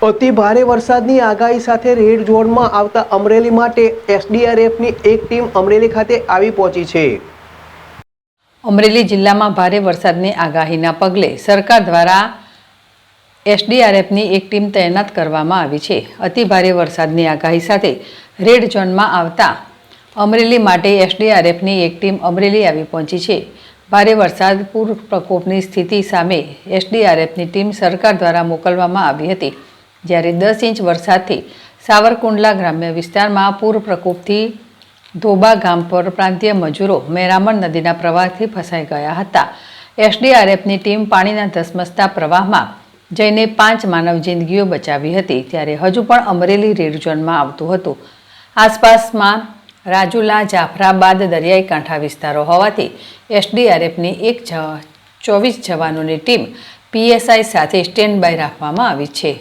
અતિ ભારે વરસાદની આગાહી સાથે રેડ ઝોનમાં આવતા અમરેલી માટે એસડીઆરએફની એક ટીમ અમરેલી ખાતે આવી પહોંચી છે। અમરેલી જિલ્લામાં ભારે વરસાદની આગાહીના પગલે સરકાર દ્વારા એસડીઆરએફની એક ટીમ તૈનાત કરવામાં આવી છે। અતિ ભારે વરસાદની આગાહી સાથે રેડ ઝોનમાં આવતા અમરેલી માટે એસડીઆરએફની એક ટીમ અમરેલી આવી પહોંચી છે। ભારે વરસાદ પૂર પ્રકોપની સ્થિતિ સામે એસડીઆરએફની ટીમ સરકાર દ્વારા મોકલવામાં આવી હતી, જ્યારે 10 ઇંચ વરસાદથી સાવરકુંડલા ગ્રામ્ય વિસ્તારમાં પૂર પ્રકોપથી ધોબા ગામ પર પ્રાંતીય મજૂરો મેરામણ નદીના પ્રવાહથી ફસાઈ ગયા હતા। એસડીઆરએફની ટીમ પાણીના ધસમસતા પ્રવાહમાં જઈને 5 માનવ જિંદગીઓ બચાવી હતી, ત્યારે હજુ પણ અમરેલી રેડ ઝોનમાં આવતું હતું। આસપાસમાં રાજુલા, જાફરાબાદ, દરિયાઈ કાંઠા વિસ્તારો હોવાથી એસડીઆરએફની 24 જવાનોની ટીમ પીએસઆઈ સાથે સ્ટેન્ડ બાય રાખવામાં આવી છે।